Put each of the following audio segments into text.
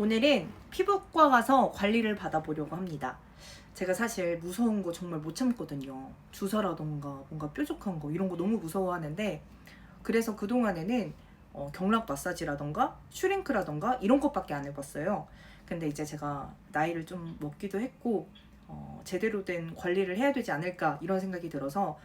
오늘은 피부과 가서 관리를 받아보려고 합니다. 제가 사실 무서운 거 정말 못 참거든요. 주사라던가 뭔가 뾰족한 거 이런 거 너무 무서워하는데, 그래서 그동안에는 경락 마사지라던가 슈링크라던가 이런 것밖에 안 해봤어요. 근데 이제 제가 나이를 좀 먹기도 했고 제대로 된 관리를 해야 되지 않을까 이런 생각이 들어서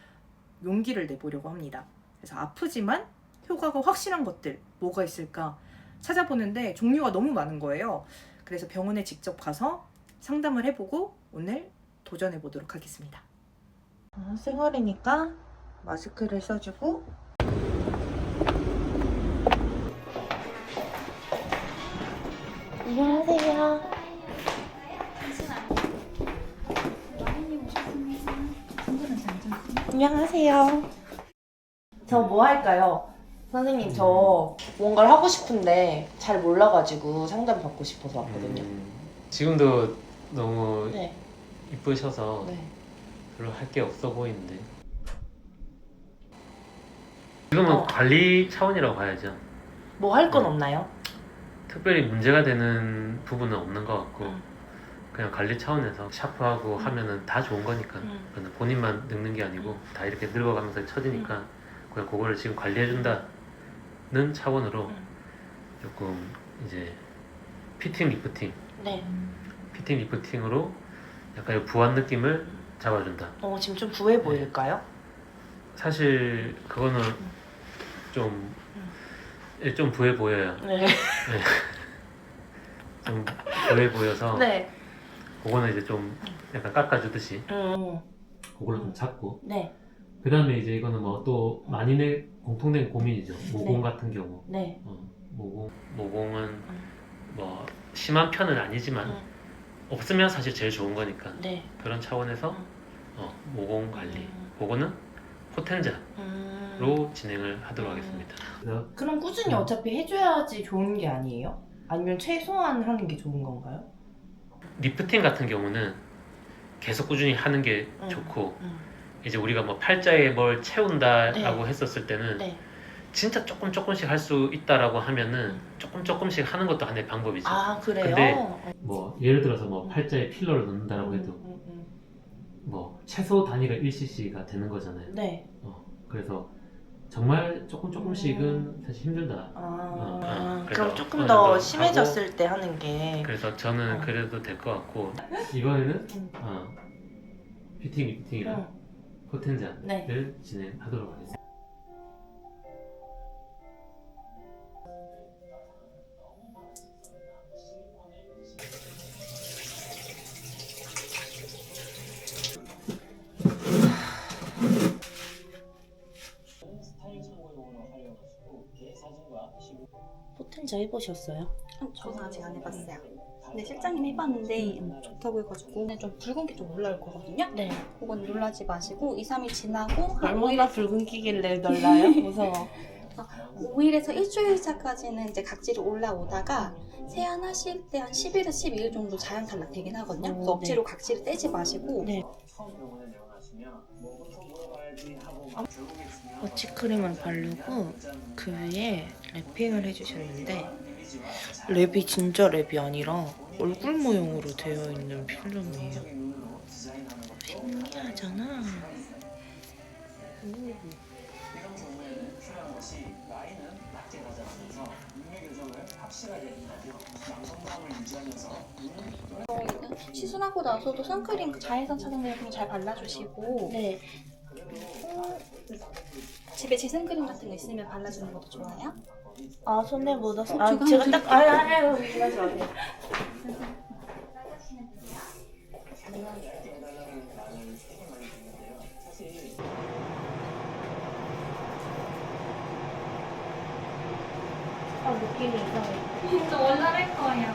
용기를 내보려고 합니다. 그래서 아프지만 효과가 확실한 것들 뭐가 있을까 찾아보는데 종류가 너무 많은 거예요. 그래서 병원에 직접 가서 상담을 해보고 오늘 도전해 보도록 하겠습니다. 생활이니까 마스크를 써주고, 안녕하세요. 안녕하세요. 저 뭐 할까요? 선생님, 저 뭔가를 하고 싶은데 잘 몰라가지고 상담 받고 싶어서 왔거든요. 지금도 너무 네. 이쁘셔서 네. 별로 할 게 없어 보이는데 지금은 관리 차원이라고 봐야죠. 뭐 할 건 없나요? 특별히 문제가 되는 부분은 없는 것 같고 그냥 관리 차원에서 샤프하고 하면은 다 좋은 거니까 그건 본인만 늙는 게 아니고 다 이렇게 늙어가면서 처지니까 그냥 그거를 지금 관리해준다는 차원으로 조금 이제 피팅 리프팅 네. 피팅 리프팅으로 약간 이 부한 느낌을 잡아준다. 지금 좀 부해 보일까요? 사실 그거는 좀 부해 보여요. 네. 좀 부해 보여서 네. 그거는 이제 좀 약간 깎아주듯이 그걸로 좀 잡고 네. 그 다음에 이제 이거는 뭐 또 만인의 공통된 고민이죠. 모공 네. 같은 경우 네. 모공은 뭐 심한 편은 아니지만 없으면 사실 제일 좋은 거니까 네. 그런 차원에서 모공 관리 그거는 포텐자로 진행을 하도록 하겠습니다. 그래서 그럼 꾸준히 어차피 해줘야지 좋은 게 아니에요? 아니면 최소한 하는 게 좋은 건가요? 리프팅 같은 경우는 계속 꾸준히 하는 게 좋고 이제 우리가 뭐 팔자에 뭘 채운다라고 했었을 때는 진짜 조금씩 할 수 있다라고 하면은 조금씩 하는 것도 하나의 방법이죠. 아, 그래요? 근데 뭐 예를 들어서 뭐 팔자에 필러를 넣는다라고 해도 뭐 최소 단위가 1cc가 되는 거잖아요. 네. 그래서 정말 조금씩은 사실 힘들다. 그럼 그래서 조금 어느 더 정도 심해졌을 때 하는 게. 그래서 저는 그래도 될 것 같고 이번에는 피팅 리프팅이랑 포텐자를 진행하도록 하겠습니다. 포텐자 해보셨어요? 저는 아직 안 해봤어요. 근데 실장님 해봤는데 좋다고 해가지고 좀 붉은기 좀 올라올 거거든요. 네. 그건 놀라지 마시고 2, 3일 지나고 한 얼마나 붉은기길래 놀라요? 무서워. 5일에서 일주일차까지는 이제 각질이 올라오다가 세안하실 때 한 10일에서 12일 정도 자연 탈락 되긴 하거든요. 그래서 억지로 각질을 떼지 마시고 네. 버치크림을 바르고 그 위에 랩핑을 해주셨는데, 랩이 진짜 랩이 아니라 얼굴 모형으로 되어 있는 필름이에요. 신기하잖아. 시술하고 나서도 선크림 자외선 차단제품 잘 발라주시고 네. 집에 지생크림 같은 거 있으면 발라주는 것도 좋아요. 아, 손에 묻어서. 제가 제가 한번 딱, 아유, 이러지 마세요. 느낌이 이상해. 또 원활할 거예요.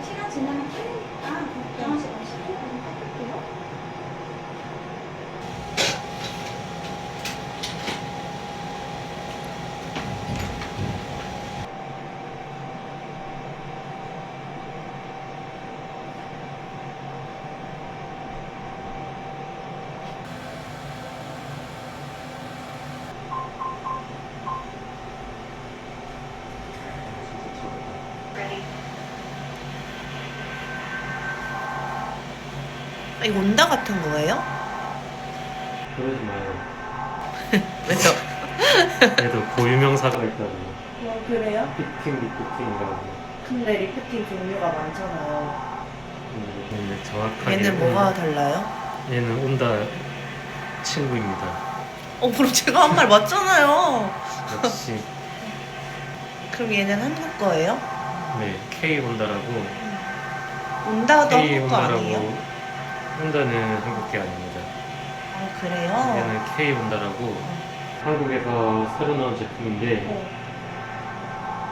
시간 지나면 풀리니까 걱정하지 마시고 그냥 닦을게요. Ready? 이거 온다 같은 거예요? 그러지 마요. 왜요? 그래도 고유명사가 있다고. 그래요? 피팅 리프팅이라고. 근데 리프팅 종류가 많잖아요. 근데 정확하게 얘는 뭐가 달라요? 얘는 온다 친구입니다. 그럼 제가 한 말 맞잖아요. 역시 그럼 얘는 한국 거예요? 네 K 온다라고. 온다도 K 한국 거 온다라고. 아니에요? 온다는 한국 게 아닙니다. 아 그래요? 얘는 K 온다라고 한국에서 새로 나온 제품인데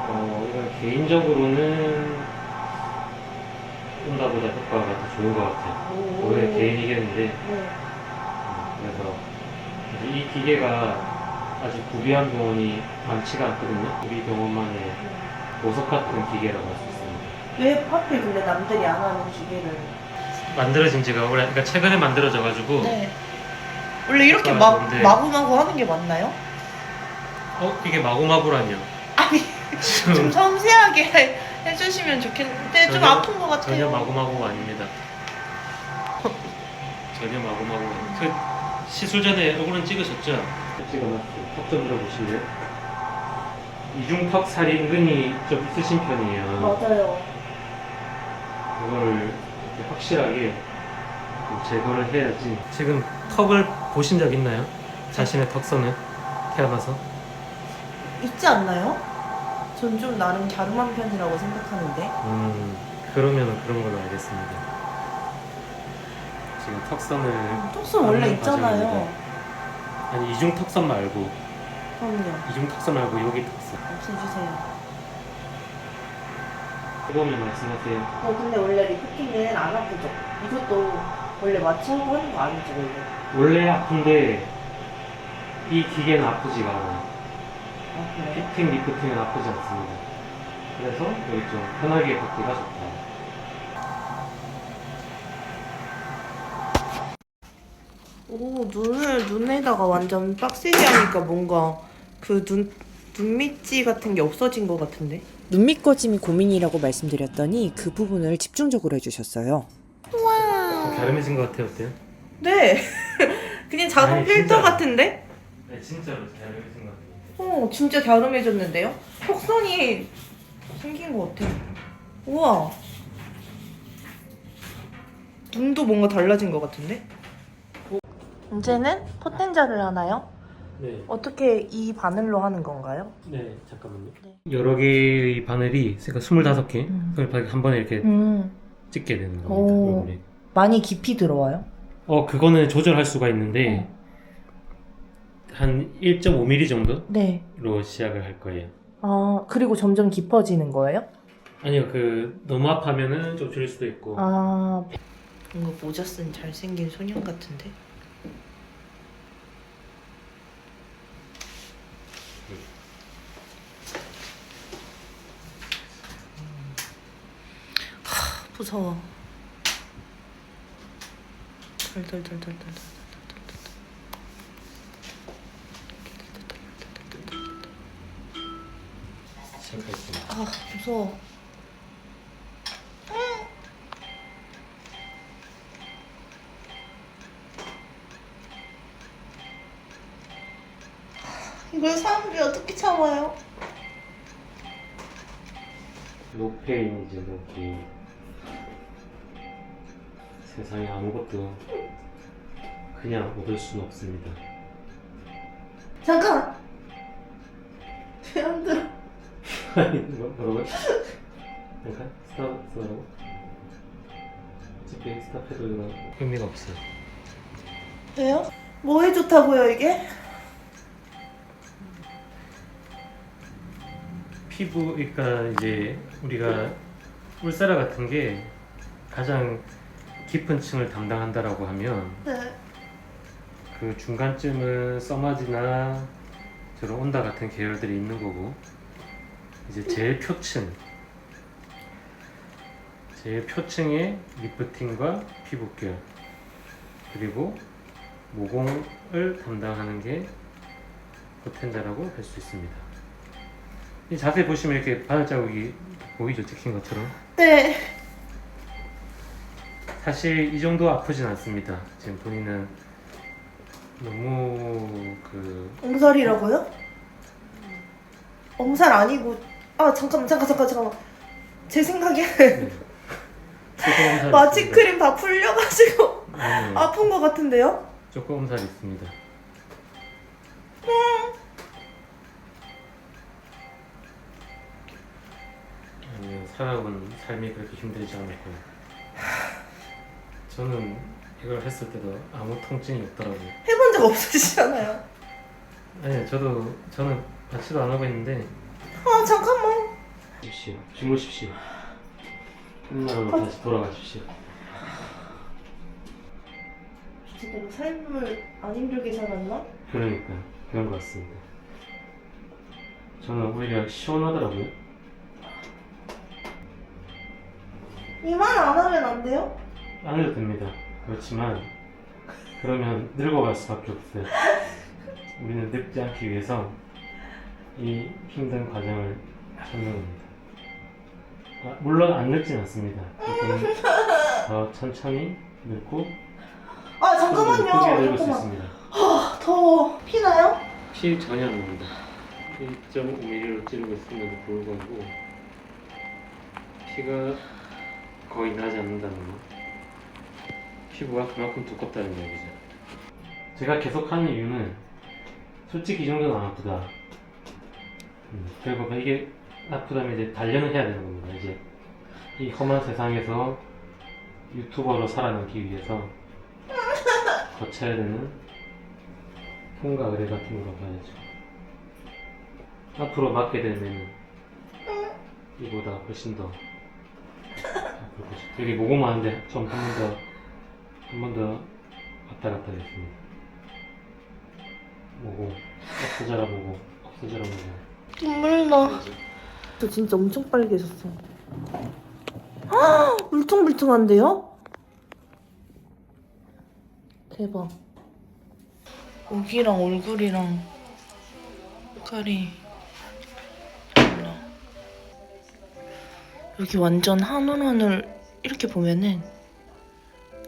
이건 개인적으로는 온다보다 효과가 더 좋은 것 같아요. 그게 개인 의견인데 그래서 이제 이 기계가 아직 구비한 병원이 많지가 않거든요. 우리 병원만의 보석 같은 기계라고 할 수 있습니다. 왜 하필 근데 남들이 안 하는 기계를? 만들어진 지가 원래 그러니까 최근에 만들어져가지고 네. 원래 이렇게 좋은데. 마구마구 하는 게 맞나요? 이게 마구마구라니요. 아니 좀 섬세하게 해주시면 좋겠는데 좀 전혀- 아픈 것 같아요. 전혀 마구마구가 아닙니다. 전혀 마구마구가 아닙니다. 그 시술 전에 얼굴은 찍으셨죠? 찍어놨어요. 턱 좀 들어보실래요? 이중턱 살이 은근히 좀 있으신 편이에요. 맞아요. 그걸 이렇게 확실하게 좀 제거를 해야지. 지금 턱을 보신 적 있나요? 자신의 턱선을 태어나서? 있지 않나요? 전 좀 나름 갸름한 편이라고 생각하는데. 그러면 그런 걸로 알겠습니다. 지금 턱선을 턱선 원래 하는 있잖아요. 과정입니다. 아니 이중 턱선 말고 그럼요. 이중 턱선 말고 여기 턱선. 없애주세요. 해보면 말씀하세요. 근데 원래 리프팅은 안 아프죠? 이것도 원래 마취하고 하는 거 아니죠 원래? 원래 아픈데 이 기계는 아프지가 않아요. 아 그래요? 피팅 리프팅은 아프지 않습니다. 그래서 여기 좀 편하게 받기가 좋다. 눈에다가 완전 빡세게 하니까 뭔가 그 눈밑지 같은 게 없어진 것 같은데? 눈밑 꺼짐이 고민이라고 말씀드렸더니 그 부분을 집중적으로 해주셨어요. 갸름해진 것 같아요. 어때요? 네. 그냥 자동 아니, 필터 진짜로. 같은데? 네 진짜로 갸름해진 것 같아요. 진짜 갸름해졌는데요? 턱선이 생긴 것 같아. 우와. 눈도 뭔가 달라진 것 같은데? 이제는 포텐자를 하나요? 네. 어떻게 이 바늘로 하는 건가요? 네 잠깐만요. 네. 여러 개의 바늘이 그러니까 25개 그걸 한 번에 이렇게 찍게 되는 겁니다. 오. 얼굴에. 많이 깊이 들어와요? 그거는 조절할 수가 있는데 한 1.5mm 정도로 네. 시작을 할 거예요. 아, 그리고 점점 깊어지는 거예요? 아니요, 너무 아파하면은 좀 줄일 수도 있고. 아, 뭔가 모자 쓴 잘생긴 소년 같은데? 무서워. 덜덜덜덜덜. 시작하겠습니다. 아, 무서워. 이걸 사람들이 어떻게 참아요? 노페인이죠, 노페인. 세상에 아무것도 그냥 얻을 수는 없습니다. 잠깐! 왜 안 들어? 아니, 뭐라고요? 잠깐? 스탑하라고? 어차피 스탑해도 의미가 없어요. 왜요? 뭐에 좋다고요, 이게? 피부, 그러니까 이제 우리가 울세라 같은 게 가장 깊은 층을 담당한다라고 하면 네. 그 중간쯤은 써마지나 저런 온다 같은 계열들이 있는 거고 이제 제일 표층의 리프팅과 피부결 그리고 모공을 담당하는 게 포텐자라고 할 수 있습니다. 이 자세히 보시면 이렇게 바늘 자국이 보이죠? 찍힌 것처럼. 네. 사실 이 정도 아프진 않습니다. 지금 본인은 너무 엄살이라고요? 엄살 아니고 잠깐만 제 생각에 마취크림 다 풀려가지고 아픈 것 같은데요? 조금 엄살이 있습니다. 살아온 삶이 그렇게 힘들지 않았고 저는 이걸 했을 때도 아무 통증이 없더라고요. 해본 적 없으시잖아요. 아니 저는 마취도 안 하고 있는데 잠깐만. 주무십시오. 옛날로 다시 돌아가십시오. 진짜 내가 삶을 안 힘들게 살았나? 그러니까 그런 것 같습니다. 저는 오히려 시원하더라고요. 이만 안 하면 안 돼요? 안 해도 됩니다. 그렇지만 그러면 늙어갈 수밖에 없어요. 우리는 늙지 않기 위해서 이 힘든 과정을 설명합니다. 물론 안 늙진 않습니다. 조금 더 천천히 늙고 잠깐만요. 크게 늙을 수 있습니다. 더워. 피나요? 피 전혀 안 납니다. 1.5mm로 찌르고 있음에도 불구하고 피가 거의 나지 않는다는 거. 피부가 그만큼 두껍다는 얘기죠. 제가 계속 하는 이유는 솔직히 이 정도는 안 아프다. 그리고 이게 아프다면 이제 단련을 해야 되는 겁니다. 이제 이 험한 세상에서 유튜버로 살아남기 위해서 거쳐야 되는 통과 의뢰 같은 거 봐야죠. 앞으로 맞게 되면 이보다 훨씬 더 아플 것이고 여기 모공만 하는데 좀 한 번 더 왔다 갔다 했습니다. 모공 없어져라 모공 없어져라 모공. 눈물 나. 저 진짜 엄청 빨개졌어. 울퉁불퉁한데요? 대박. 목이랑 얼굴이랑 색깔이 달라. 여기 완전 하늘하늘 이렇게 보면은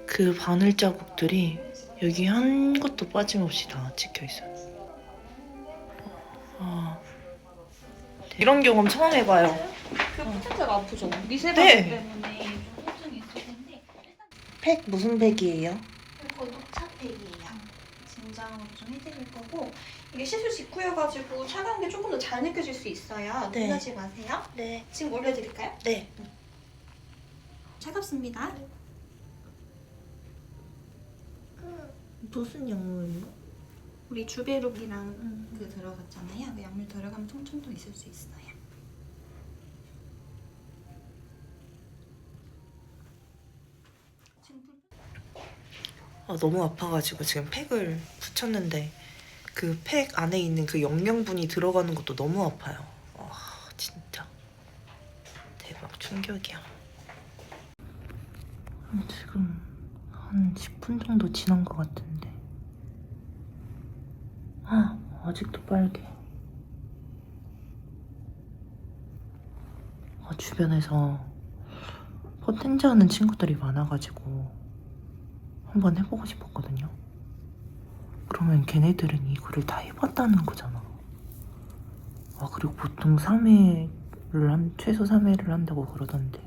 그 바늘 자국들이 여기 한 것도 빠짐없이 다 찍혀 있어요. 이런 경험 처음 해봐요. 그 포텐트가 아프죠? 미세방 네. 때문에 좀 통증이 있을 텐데 팩 무슨 팩이에요? 이거 녹차 팩이에요. 진정으로 좀 해드릴 거고 이게 시술 직후여가지고 차가운 게 조금 더 잘 느껴질 수 있어요. 네. 놀라지 마세요. 네. 지금 올려드릴까요? 네. 차갑습니다. 무슨 약물이요? 우리 주베룩이랑 그 들어갔잖아요. 그 약물 들어가면 통증도 있을 수 있어요. 너무 아파가지고 지금 팩을 붙였는데 그 팩 안에 있는 그 영양분이 들어가는 것도 너무 아파요. 진짜 대박 충격이야. 지금 한 10분 정도 지난 것 같은데 아직도 빨개. 주변에서 포텐즈 하는 친구들이 많아가지고 한번 해보고 싶었거든요. 그러면 걔네들은 이거를 다 해봤다는 거잖아. 그리고 보통 3회를 최소 3회를 한다고 그러던데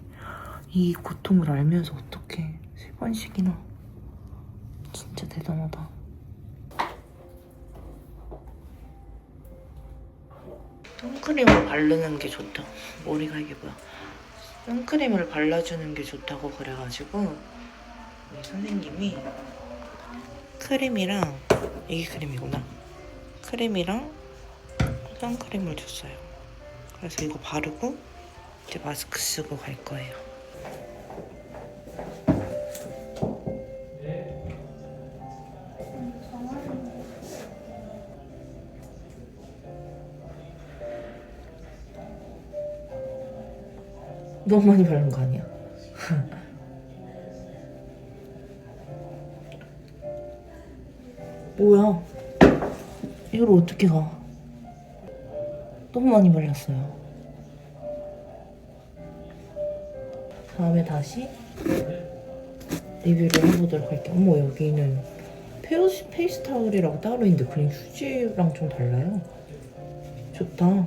이 고통을 알면서 어떻게 3번씩이나. 진짜 대단하다. 선크림을 바르는 게 좋다. 머리가 이게 뭐야? 선크림을 발라주는 게 좋다고 그래가지고 우리 선생님이 크림이랑 이게 크림이구나. 크림이랑 선크림을 줬어요. 그래서 이거 바르고 이제 마스크 쓰고 갈 거예요. 너무 많이 바른 거 아니야? 뭐야? 이걸 어떻게 가? 너무 많이 발랐어요. 다음에 다시 리뷰를 해보도록 할게요. 어머, 여기는 페이스 타올이라고 따로 있는데 그냥 휴지랑 좀 달라요. 좋다.